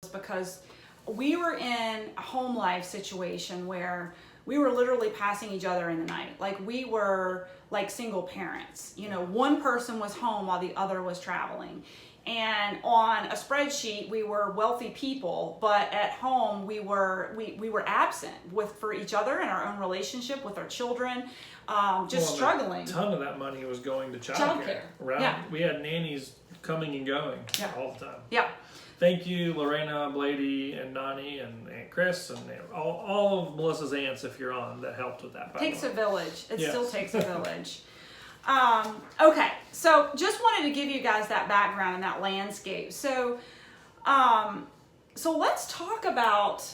because we were in a home life situation where we were literally passing each other in the night. Like we were like single parents. You know, one person was home while the other was traveling. And on a spreadsheet, we were wealthy people, but at home we were absent for each other and our own relationship with our children, struggling. A ton of that money was going to childcare. Right? Yeah. We had nannies coming and going all the time. Yeah. Thank you, Lorena, Blady, and Nani, and Aunt Chris, and all of Melissa's aunts, if you're on, that helped with that. Takes a village. It still takes a village. Okay, so just wanted to give you guys that background and that landscape. So let's talk about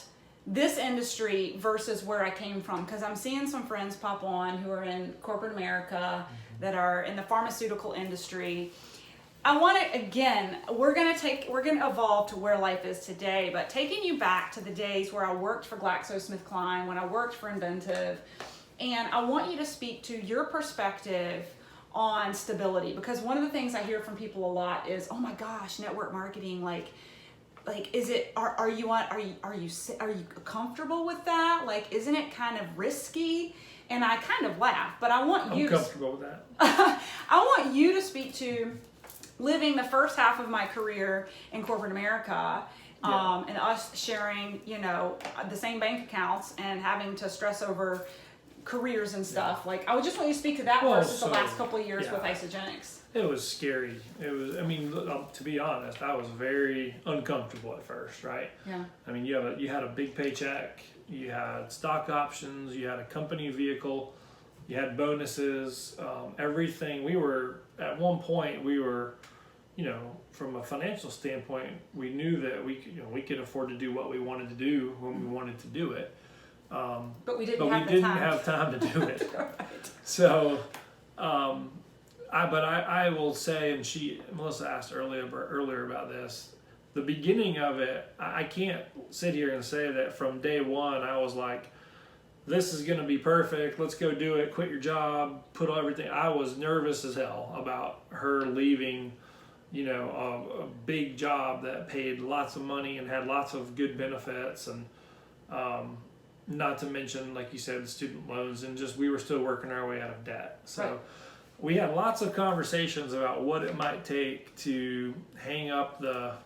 this industry versus where I came from, because I'm seeing some friends pop on who are in corporate America, that are in the pharmaceutical industry. I want to, again, we're going to evolve to where life is today, but taking you back to the days where I worked for GlaxoSmithKline, when I worked for Inventive, and I want you to speak to your perspective on stability, because one of the things I hear from people a lot is, oh my gosh, network marketing, like is it, are you comfortable with that? Like, isn't it kind of risky? And I kind of laugh, but I'm comfortable with that. I want you to speak to living the first half of my career in corporate America, and us sharing, the same bank accounts and having to stress over careers and stuff. Like, I would just want you to speak to that versus the last couple of years with Isagenix. It was scary. To be honest, I was very uncomfortable at first, right? Yeah. I mean, you had a big paycheck, you had stock options, you had a company vehicle, you had bonuses, everything. At one point, from a financial standpoint, we knew that we could afford to do what we wanted to do when we wanted to do it. But we didn't have time to do it. Right. So, I will say, and Melissa asked earlier about this, the beginning of it, I can't sit here and say that from day one I was like, this is going to be perfect, let's go do it, quit your job, put everything. I was nervous as hell about her leaving, a big job that paid lots of money and had lots of good benefits, and not to mention, like you said, the student loans, and just we were still working our way out of debt. So right. We had lots of conversations about what it might take to hang up the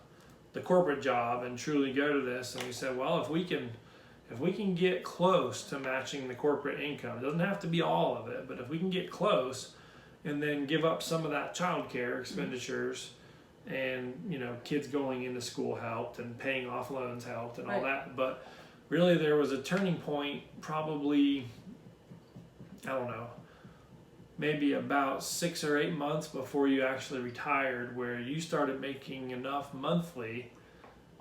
corporate job and truly go to this. And we said, well, if we can get close to matching the corporate income, it doesn't have to be all of it, but if we can get close and then give up some of that childcare expenditures, and kids going into school helped, and paying off loans helped, and all that. But really, there was a turning point, probably, I don't know, maybe about 6 or 8 months before you actually retired, where you started making enough monthly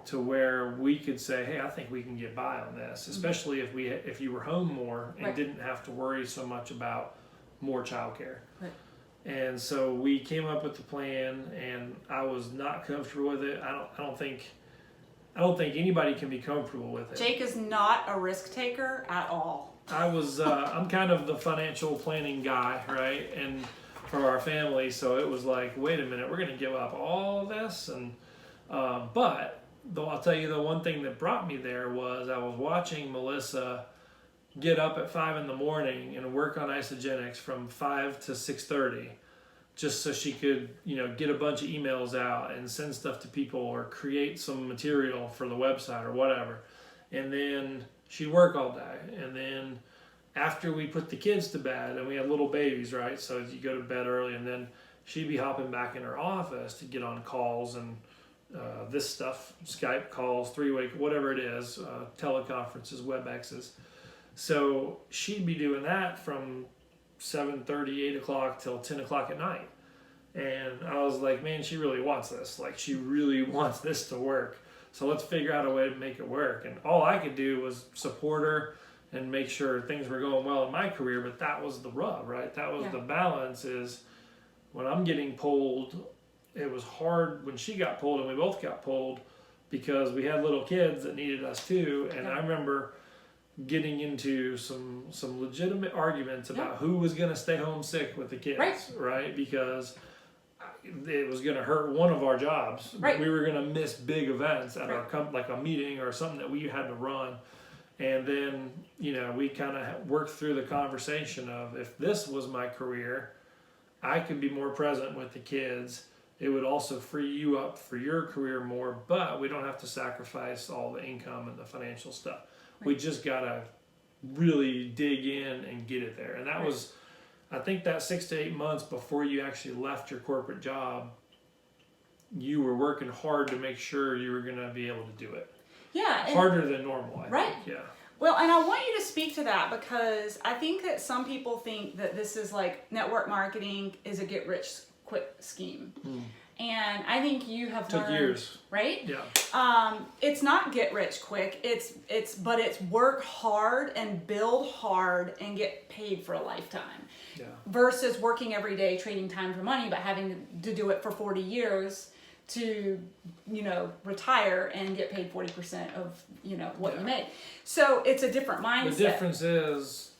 to where we could say, hey, I think we can get by on this, especially if you were home more and didn't have to worry so much about more childcare. Right. And so we came up with the plan, and I was not comfortable with it. I don't think anybody can be comfortable with it. Jake is not a risk taker at all. I'm kind of the financial planning guy, right? And for our family, so it was like, wait a minute, we're going to give up all this, and but though I'll tell you, the one thing that brought me there was I was watching Melissa get up at 5 a.m. and work on Isagenix from 5 to 6:30, just so she could, get a bunch of emails out and send stuff to people or create some material for the website or whatever. And then she'd work all day. And then after we put the kids to bed, and we had little babies, right? So you go to bed early, and then she'd be hopping back in her office to get on calls and this stuff, Skype calls, three-way, whatever it is, teleconferences, WebExes. So she'd be doing that from 7:30, 8 o'clock till 10 o'clock at night. And I was like, man, she really wants this. Like, she really wants this to work. So let's figure out a way to make it work. And all I could do was support her and make sure things were going well in my career. But that was the rub, right? That was the balance, is when I'm getting pulled, it was hard when she got pulled, and we both got pulled because we had little kids that needed us too. And I remember getting into some legitimate arguments about who was going to stay home sick with the kids, right? Because it was going to hurt one of our jobs. Right. We were going to miss big events at Right. our like a meeting or something that we had to run. And then, we kind of worked through the conversation of, if this was my career, I could be more present with the kids. It would also free you up for your career more, but we don't have to sacrifice all the income and the financial stuff. Right. We just got to really dig in and get it there. And that Right. was, I think that 6 to 8 months before you actually left your corporate job, you were working hard to make sure you were going to be able to do it. Yeah. And, Harder than normal, I Right. think. Yeah. well, and I want you to speak to that, because I think that some people think that this is like network marketing is a get rich quick scheme. And I think you have Took learned, years. right? Yeah. It's not get rich quick. But it's work hard and build hard and get paid for a lifetime. Yeah. Versus working every day, trading time for money, but having to do it for 40 years to, retire and get paid 40% of, what you Yeah. make. So it's a different mindset. The difference is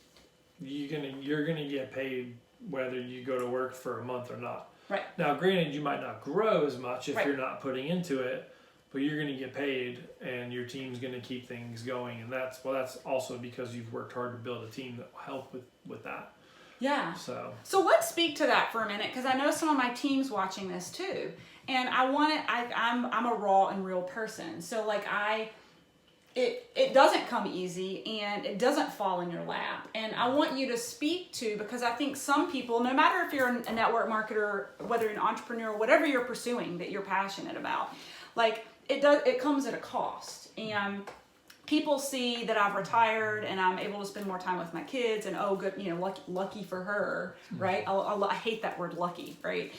you're gonna get paid whether you go to work for a month or not. Right. Now, granted, you might not grow as much if Right. you're not putting into it, but you're gonna get paid, and your team's gonna keep things going, and that's also because you've worked hard to build a team that will help with that. Yeah. So let's speak to that for a minute, because I know some of my team's watching this too, and I'm a raw and real person, so like it doesn't come easy and it doesn't fall in your lap, and I want you to speak to, because I think some people, no matter if you're a network marketer, whether you're an entrepreneur, whatever you're pursuing that you're passionate about, like it comes at a cost, and people see that I've retired and I'm able to spend more time with my kids, and oh, good, lucky for her, right? I hate that word lucky, right?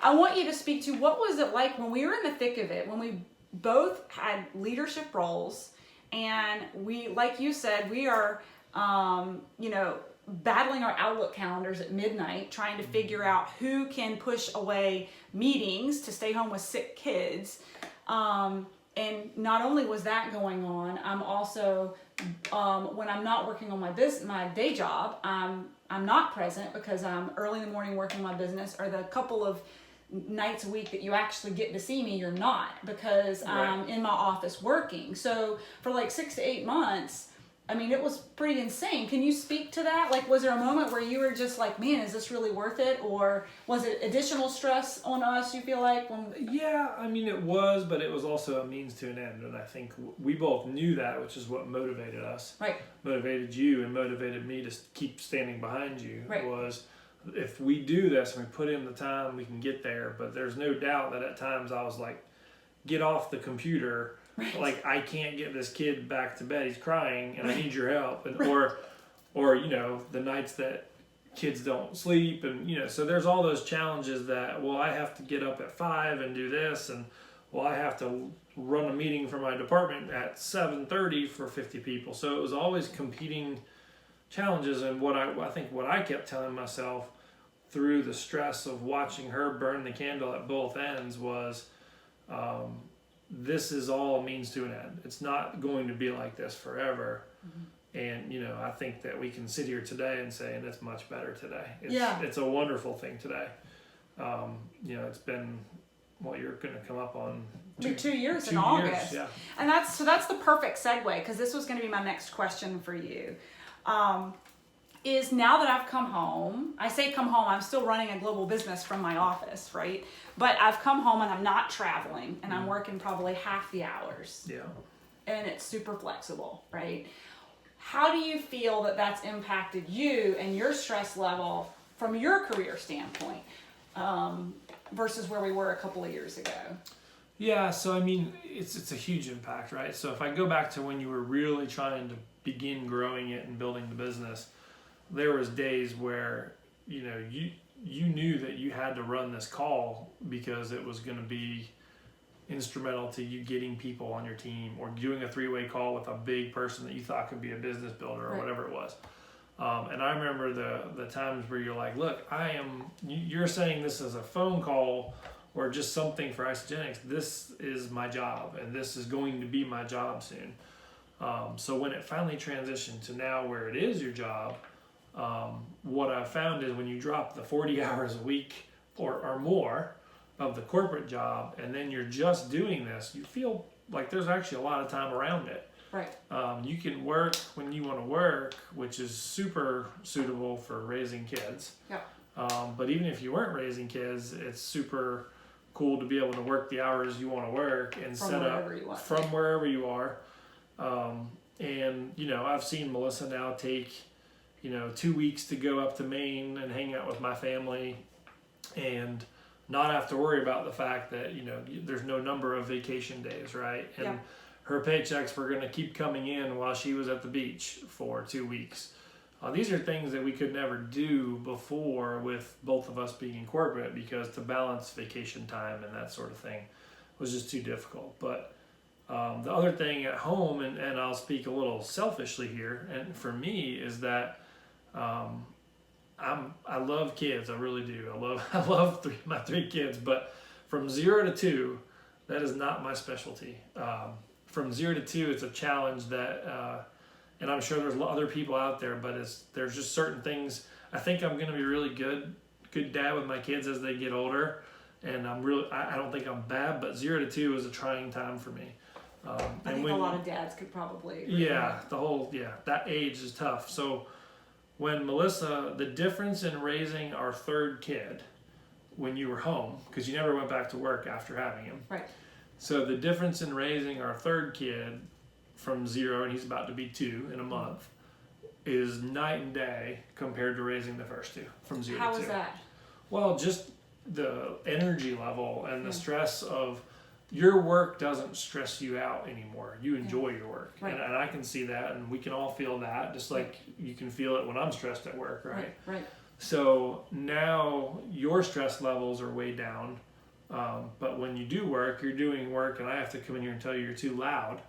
I want you to speak to, what was it like when we were in the thick of it, when we both had leadership roles, and we, like you said, we are, battling our Outlook calendars at midnight, trying to figure out who can push away meetings to stay home with sick kids. And not only was that going on, I'm also, when I'm not working on my day job, I'm not present, because I'm early in the morning working my business, or the couple of nights a week that you actually get to see me, you're not, because I'm in my office working. So for like 6 to 8 months, I mean, it was pretty insane. Can you speak to that? Like, was there a moment where you were just like, man, is this really worth it? Or was it additional stress on us, you feel like? yeah, I mean, it was, but it was also a means to an end, and I think we both knew that, which is what motivated us. Right. Motivated you and motivated me to keep standing behind you. Right. Was, if we do this and we put in the time, we can get there. But there's no doubt that at times I was like, get off the computer. Right. Like, I can't get this kid back to bed. He's crying, and I need your help. And Right. or the nights that kids don't sleep, and so there's all those challenges that, well, I have to get up at 5 and do this, and well, I have to run a meeting for my department at 7:30 for 50 people. So it was always competing challenges, and what I kept telling myself through the stress of watching her burn the candle at both ends was, this is all a means to an end. It's not going to be like this forever. Mm-hmm. And I think that we can sit here today and say, and it's much better today. It's a wonderful thing today. It's been, you're going to come up on 2 years 2 in August. Yeah. And that's the perfect segue, because this was going to be my next question for you. Is now that I've come home, I say come home, I'm still running a global business from my office, right? But I've come home and I'm not traveling, and I'm working probably half the hours. Yeah. And it's super flexible, right? How do you feel that that's impacted you and your stress level from your career standpoint, versus where we were a couple of years ago? Yeah, so I mean, it's a huge impact, right? So if I go back to when you were really trying to begin growing it and building the business, there was days where you knew that you had to run this call because it was going to be instrumental to you getting people on your team, or doing a 3-way call with a big person that you thought could be a business builder, or right. whatever it was. And I remember the times where you're like, look, you're saying this is a phone call or just something for Isagenix. This is my job, and this is going to be my job soon. So when it finally transitioned to now where it is your job, what I found is when you drop the 40 hours a week or more, of the corporate job, and then you're just doing this, you feel like there's actually a lot of time around it. Right. You can work when you want to work, which is super suitable for raising kids. Yeah. But even if you weren't raising kids, it's super cool to be able to work the hours you want to work and From set up wherever you want. from wherever you are. And you know, I've seen Melissa now take 2 weeks to go up to Maine and hang out with my family, and not have to worry about the fact that there's no number of vacation days, right? And Yeah. her paychecks were going to keep coming in while she was at the beach for 2 weeks. These are things that we could never do before with both of us being in corporate, because to balance vacation time and that sort of thing was just too difficult. But the other thing at home, and I'll speak a little selfishly here, and for me, is that I love kids. I really do. I love my 3 kids, but from 0 to 2, that is not my specialty. From 0 to 2, it's a challenge that, and I'm sure there's other people out there, but there's just certain things. I think I'm going to be really good dad with my kids as they get older, and I don't think I'm bad, but 0 to 2 is a trying time for me. I think a lot of dads could probably agree with that. That age is tough. So when Melissa, the difference in raising our 3rd kid when you were home, because you never went back to work after having him. Right. So the difference in raising our 3rd kid from 0, and he's about to be 2 in a month, is night and day compared to raising the first 2 from 0 to 2. How was that? Well, just the energy level and the stress of your work doesn't stress you out anymore. You enjoy your work. Right. And I can see that, and we can all feel that, just like you can feel it when I'm stressed at work, right? Right. So now your stress levels are way down. But when you do work, you're doing work, and I have to come in here and tell you you're too loud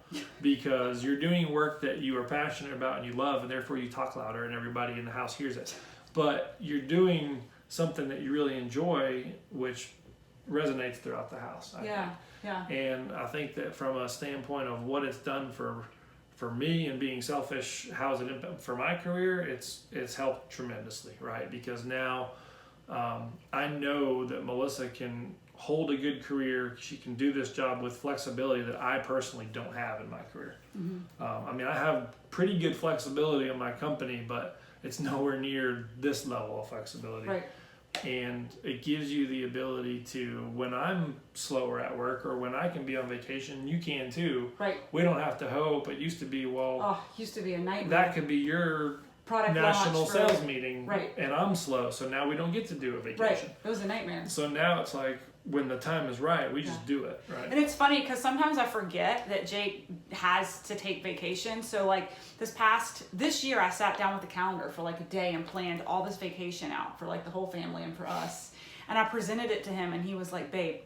because you're doing work that you are passionate about and you love, and therefore you talk louder and everybody in the house hears it. But you're doing something that you really enjoy, which resonates throughout the house. I think. And I think that from a standpoint of what it's done for me and being selfish, how has it impacted for my career? It's helped tremendously, right? Because now I know that Melissa can hold a good career. She can do this job with flexibility that I personally don't have in my career. I mean, I have pretty good flexibility in my company, but it's nowhere near this level of flexibility. Right. And it gives you the ability to, when I'm slower at work or when I can be on vacation, you can too. Right. We don't have to hope. It used to be, used to be a nightmare. that could be your Product national launch sales meeting, right. And I'm slow, so now we don't get to do a vacation. Right. It was a nightmare. So now it's like, when the time is right, we just do it, right? And it's funny because sometimes I forget that Jake has to take vacation. So like this year, I sat down with the calendar for like a day and planned all this vacation out for like the whole family and for us. And I presented it to him, and he was like, "Babe,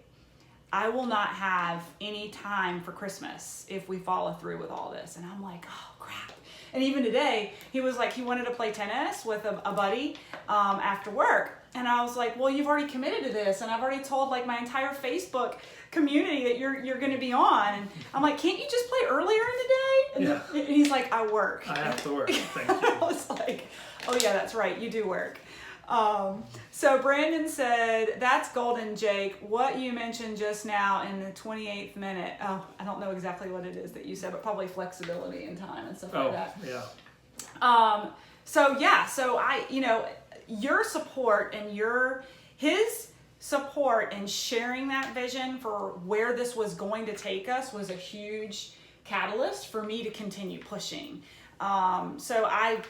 I will not have any time for Christmas if we follow through with all this." And I'm like, "Oh crap." And even today, he was like, he wanted to play tennis with a buddy after work. And I was like, well, you've already committed to this, and I've already told like my entire Facebook community that you're going to be on. And I'm like, can't you just play earlier in the day? And he's like, I work. I have to work. Thank you. I was like, oh yeah, that's right, you do work. So Brandon said, that's golden, Jake. What you mentioned just now in the 28th minute. Oh, I don't know exactly what it is that you said, but probably flexibility in time and stuff like that. Yeah. So I, your support and his support in sharing that vision for where this was going to take us was a huge catalyst for me to continue pushing. So I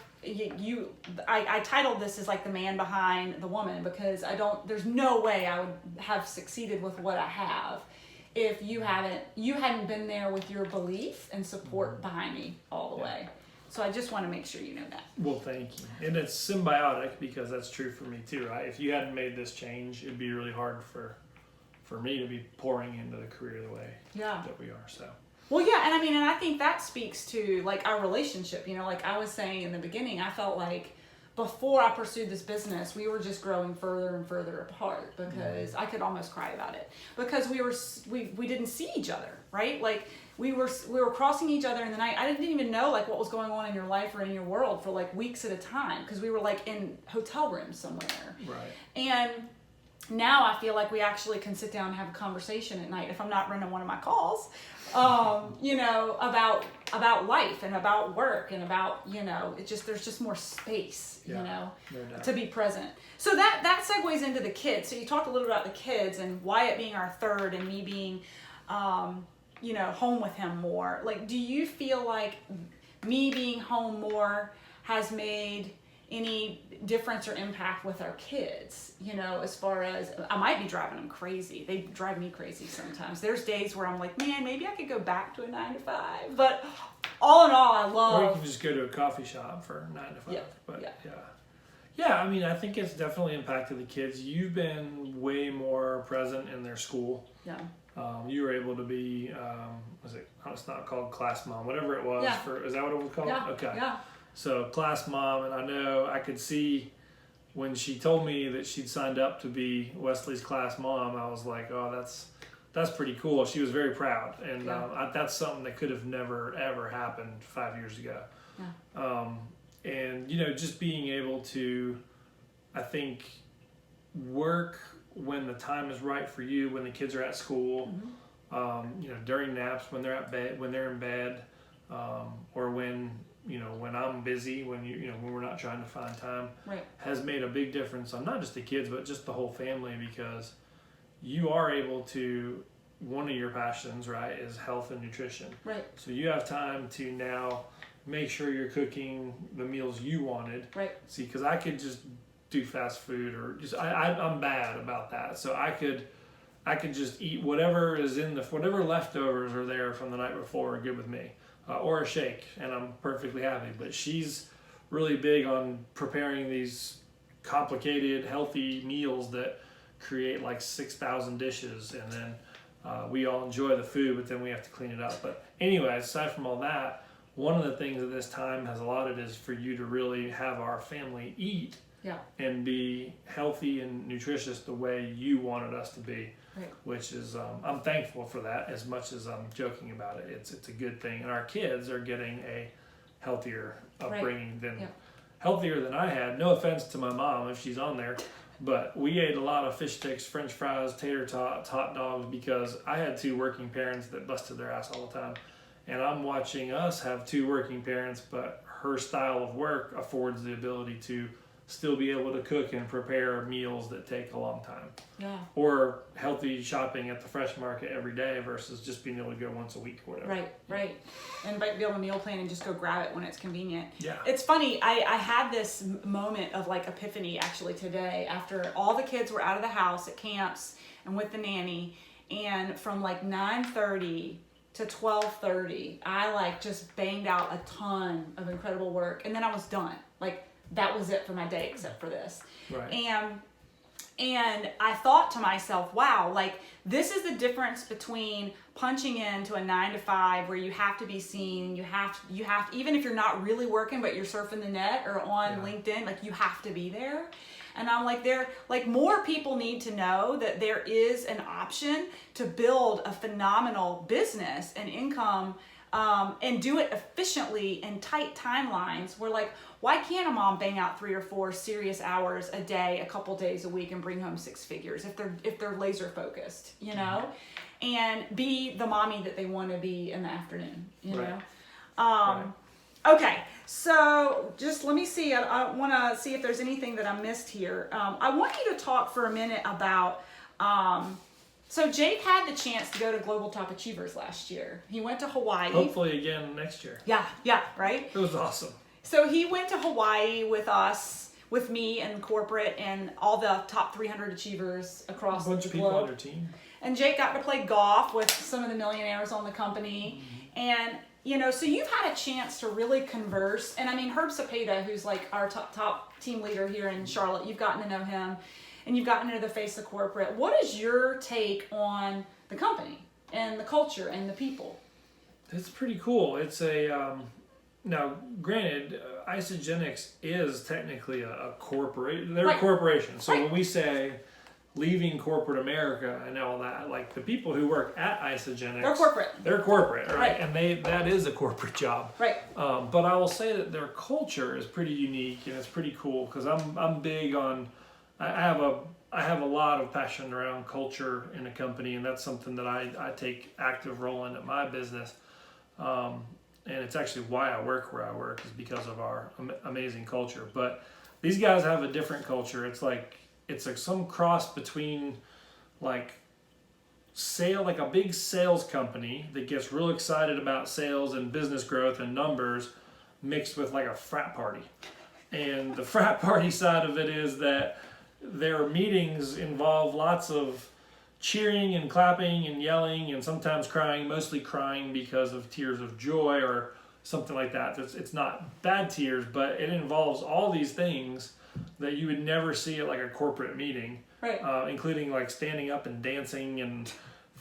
titled this as like the man behind the woman, because there's no way I would have succeeded with what I have if you hadn't been there with your belief and support behind me all the way. So I just want to make sure you know that. Well, thank you. And it's symbiotic, because that's true for me too, right? If you hadn't made this change, it'd be really hard for me to be pouring into the career the way that we are. So. Well, yeah, and I think that speaks to like our relationship. Like I was saying in the beginning, I felt like before I pursued this business, we were just growing further and further apart, because I could almost cry about it, because we didn't see each other, right? Like we were crossing each other in the night. I didn't even know like what was going on in your life or in your world for like weeks at a time, because we were like in hotel rooms somewhere. Right. And now I feel like we actually can sit down and have a conversation at night if I'm not running one of my calls, you know, about life and about work and about, you know, there's just more space, you know, to be present. So that segues into the kids. So you talked a little about the kids and Wyatt being our third and me being, you know, home with him more. Like, do you feel like me being home more has made any difference or impact with our kids, you know, as far as I might be driving them crazy. They drive me crazy sometimes. There's days where I'm like, man, maybe I could go back to a 9 to 5. But all in all, I love. Or you can just go to a coffee shop for 9 to 5. Yeah. But yeah. I mean, I think it's definitely impacted the kids. You've been way more present in their school. Yeah. You were able to be, it's not called class mom, whatever it was. Yeah. Is that what it was called? Yeah. Okay. Yeah. So class mom, and I know I could see when she told me that she'd signed up to be Wesley's class mom, I was like, oh, that's pretty cool. She was very proud, and that's something that could have never ever happened 5 years ago. Yeah. And you know, just being able to, I think, work when the time is right for you, when the kids are at school, you know, during naps, when they're in bed, or when, you know, when I'm busy, when when we're not trying to find time, has made a big difference on not just the kids, but just the whole family, because you are able to, one of your passions, right, is health and nutrition. Right. So you have time to now make sure you're cooking the meals you wanted. Right. See, because I could just do fast food, or just I'm bad about that. So I could just eat whatever is whatever leftovers are there from the night before are good with me. Or a shake, and I'm perfectly happy. But she's really big on preparing these complicated, healthy meals that create like 6,000 dishes, and then we all enjoy the food, but then we have to clean it up. But anyway, aside from all that, one of the things that this time has allotted is for you to really have our family eat and be healthy and nutritious the way you wanted us to be. Right. Which is, I'm thankful for that, as much as I'm joking about it. It's a good thing, and our kids are getting a healthier upbringing healthier than I had. No offense to my mom if she's on there, but we ate a lot of fish sticks, French fries, tater tots, hot dogs, because I had 2 working parents that busted their ass all the time, and I'm watching us have 2 working parents, but her style of work affords the ability to still be able to cook and prepare meals that take a long time. Yeah. Or healthy shopping at the fresh market every day versus just being able to go once a week or whatever. Right. And be able to meal plan and just go grab it when it's convenient. Yeah. It's funny, I had this moment of like epiphany actually today after all the kids were out of the house at camps and with the nanny, and from like 9:30 to 12:30, I like just banged out a ton of incredible work, and then I was done. Like, that was it for my day, except for this. Right. And I thought to myself, wow, like, this is the difference between punching into a 9 to 5 where you have to be seen, you have even if you're not really working, but you're surfing the net or on LinkedIn, like, you have to be there. And I'm like, more people need to know that there is an option to build a phenomenal business and income, and do it efficiently in tight timelines. Where, like, why can't a mom bang out 3 or 4 serious hours a day, a couple days a week, and bring home 6 figures if they're laser focused, you know, and be the mommy that they want to be in the afternoon, you know? Okay, so just let me see. I want to see if there's anything that I missed here. I want you to talk for a minute about. So Jake had the chance to go to Global Top Achievers last year. He went to Hawaii. Hopefully again next year. Yeah, right? It was awesome. So he went to Hawaii with us, with me and corporate and all the top 300 achievers across the globe. A bunch of people on your team. And Jake got to play golf with some of the millionaires on the company. And, you know, so you've had a chance to really converse. And I mean, Herb Cepeda, who's like our top team leader here in Charlotte, you've gotten to know him. And you've gotten into the face of corporate. What is your take on the company and the culture and the people? It's pretty cool. It's a now, granted, Isagenix is technically a corporation. They're a corporation. So when we say leaving corporate America and all that, like, the people who work at Isagenix, they're corporate, right? And that is a corporate job, right? But I will say that their culture is pretty unique and it's pretty cool, because I'm big on. I have a I have a lot of passion around culture in a company, and that's something that I take active role in at my business. And it's actually why I work where I work, is because of our amazing culture. But these guys have a different culture. It's like some cross between like a big sales company that gets real excited about sales and business growth and numbers, mixed with like a frat party. And the frat party side of it is that their meetings involve lots of cheering and clapping and yelling and sometimes crying, mostly crying because of tears of joy or something like that. It's not bad tears, but it involves all these things that you would never see at like a corporate meeting, Right. Including like standing up and dancing and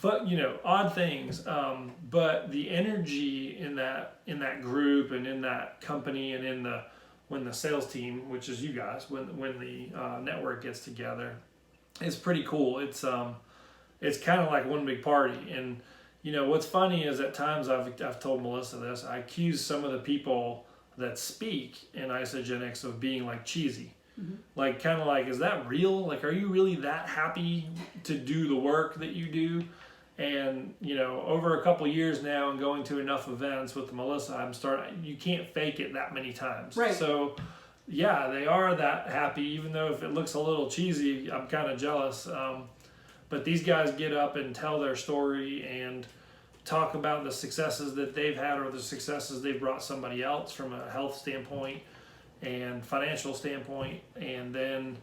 odd things. But the energy in that group and in that company and when the sales team, which is you guys, when the network gets together, it's pretty cool. It's kind of like one big party. And what's funny is at times I've told Melissa this. I accuse some of the people that speak in Isagenix of being like cheesy. Mm-hmm. Like kind of like, is that real? Like, are you really that happy to do the work that you do? And over a couple of years now and going to enough events with Melissa, you can't fake it that many times. Right. So yeah, they are that happy, even though if it looks a little cheesy, I'm kind of jealous. But these guys get up and tell their story and talk about the successes that they've had or the successes they've brought somebody else from a health standpoint and financial standpoint. And then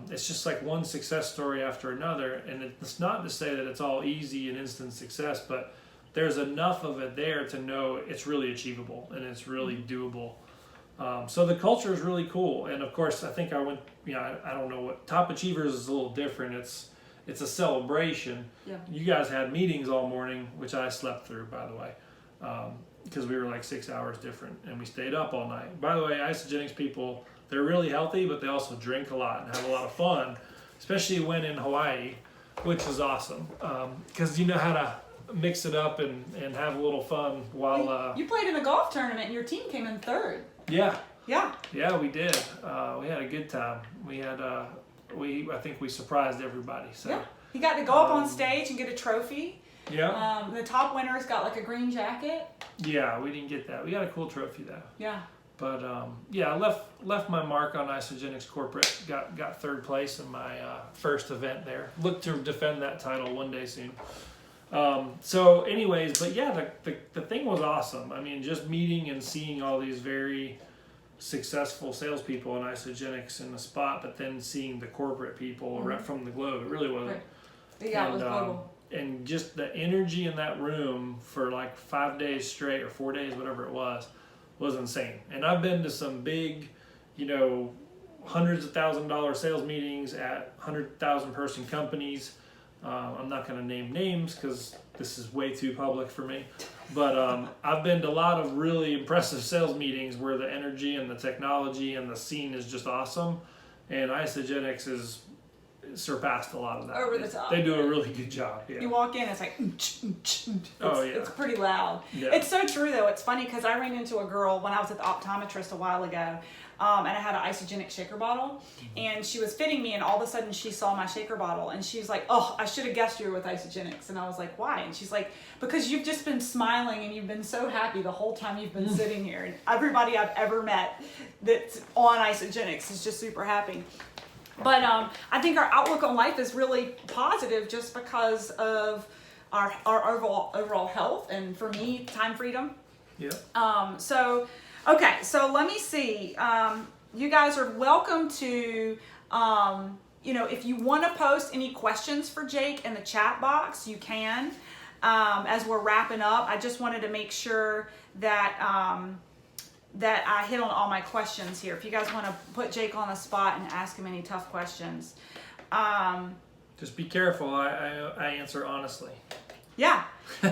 it's just like one success story after another. And it's not to say that it's all easy and instant success, but there's enough of it there to know it's really achievable and it's really doable. So the culture is really cool. And of course, I think I don't know what Top Achievers is a little different. It's a celebration. Yeah. You guys had meetings all morning, which I slept through, by the way, because we were like 6 hours different, and we stayed up all night. By the way, Isagenix people, they're really healthy, but they also drink a lot and have a lot of fun, especially when in Hawaii, which is awesome, because you know how to mix it up and have a little fun while... You played in a golf tournament, and your team came in third. Yeah. Yeah. Yeah, we did. We had a good time. We had... I think we surprised everybody. So yeah, you got to go up on stage and get a trophy. Yeah. The top winners got like a green jacket. Yeah, we didn't get that. We got a cool trophy though. Yeah. But I left my mark on Isagenix corporate. Got third place in my first event there. Look to defend that title one day soon. So, anyways, but yeah, the thing was awesome. I mean, just meeting and seeing all these very successful salespeople in Isagenix in the spot, but then seeing the corporate people from the globe, it really wasn't. Right. Yeah, it was global. And just the energy in that room for like 5 days straight or 4 days, whatever it was insane. And I've been to some big, hundreds of $1,000 sales meetings at 100,000 person companies. I'm not going to name names because this is way too public for me. But I've been to a lot of really impressive sales meetings where the energy and the technology and the scene is just awesome. And Isagenix has surpassed a lot of that. Over the top. They do a really good job. Yeah. You walk in, it's like, it's pretty loud. Yeah. It's so true though. It's funny because I ran into a girl when I was at the optometrist a while ago. And I had an Isagenix shaker bottle, and she was fitting me, and all of a sudden she saw my shaker bottle, and she's like, "Oh, I should have guessed you were with Isagenix." And I was like, "Why?" And she's like, "Because you've just been smiling and you've been so happy the whole time you've been sitting here, and everybody I've ever met that's on Isagenix is just super happy." But I think our outlook on life is really positive just because of our overall health, and for me, time freedom. Yeah. Okay, so let me see. You guys are welcome to, if you want to post any questions for Jake in the chat box, you can. As we're wrapping up, I just wanted to make sure that that I hit on all my questions here. If you guys want to put Jake on the spot and ask him any tough questions. Just be careful. I answer honestly. Yeah.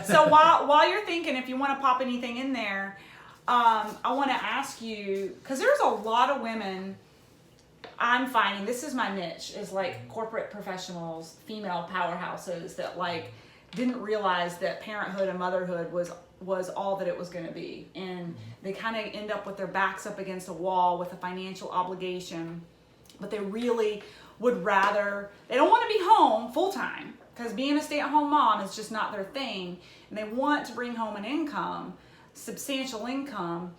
So while you're thinking, if you want to pop anything in there, I want to ask you, because there's a lot of women I'm finding, this is my niche, is like corporate professionals, female powerhouses that like didn't realize that parenthood and motherhood was all that it was going to be. And they kind of end up with their backs up against a wall with a financial obligation, but they really would rather, they don't want to be home full time because being a stay-at-home mom is just not their thing, and they want to bring home an income, substantial income.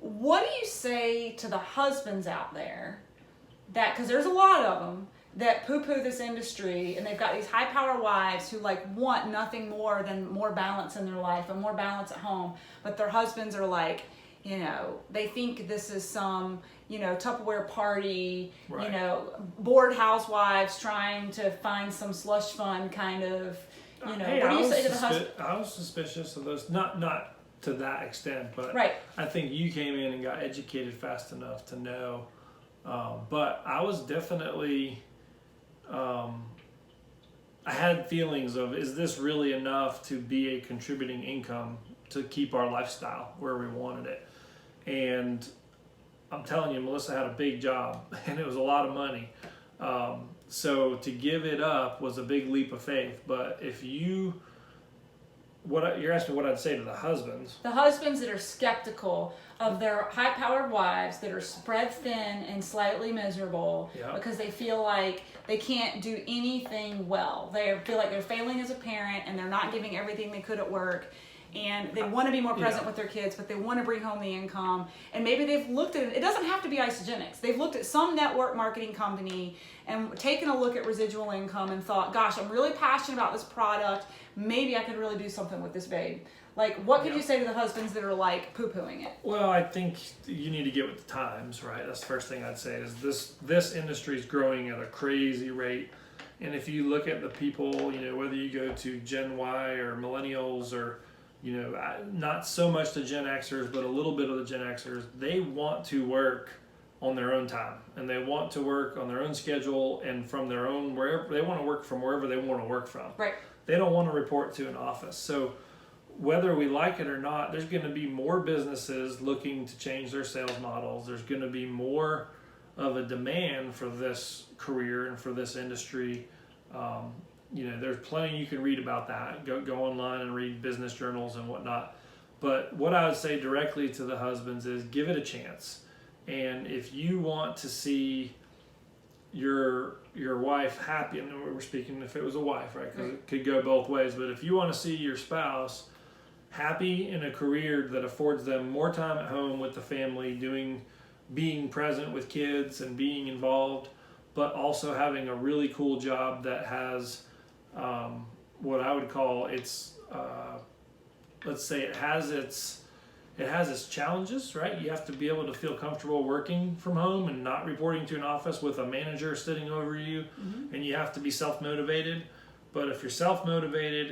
What do you say to the husbands out there that, because there's a lot of them that poo-poo this industry, and they've got these high-power wives who like want nothing more than more balance in their life and more balance at home, but their husbands are like, you know, they think this is some, you know, Tupperware party, Right. you know, bored housewives trying to find some slush fund kind of, you know. Hey, What do you say to the husband? I was suspicious of those, not to that extent, but Right. I think you came in and got educated fast enough to know. But I was definitely, I had feelings of, is this really enough to be a contributing income to keep our lifestyle where we wanted it? And I'm telling you, Melissa had a big job and it was a lot of money. So to give it up was a big leap of faith. But if you, you're asking what I'd say to the husbands. The husbands that are skeptical of their high-powered wives that are spread thin and slightly miserable Yeah. because they feel like they can't do anything well. They feel like they're failing as a parent and they're not giving everything they could at work. And they want to be more present Yeah. with their kids, but they want to bring home the income. And maybe they've looked at it. It doesn't have to be Isogenics. They've looked at some network marketing company and taken a look at residual income and thought, gosh, I'm really passionate about this product. Maybe I could really do something with this babe. Like, what could Yeah. you say to the husbands that are like poo-pooing it? Well, I think you need to get with the times, right? That's the first thing I'd say is this industry is growing at a crazy rate. And if you look at the people, you know, whether you go to Gen Y or millennials or, you know, not so much the Gen Xers, but a little bit of the Gen Xers, they want to work on their own time and they want to work on their own schedule and from their own, wherever they want to work from, wherever they want to work from. Right. They don't want to report to an office. So whether we like it or not, there's going to be more businesses looking to change their sales models. There's going to be more of a demand for this career and for this industry. You know, there's plenty you can read about that. Go online and read business journals and whatnot. But what I would say directly to the husbands is give it a chance. And if you want to see your wife happy, and we're speaking if it was a wife, right? Because it could go both ways. But if you want to see your spouse happy in a career that affords them more time at home with the family, being present with kids and being involved, but also having a really cool job that has what I would call its, let's say it has its challenges, right? You have to be able to feel comfortable working from home and not reporting to an office with a manager sitting over you, and you have to be self-motivated. But if you're self-motivated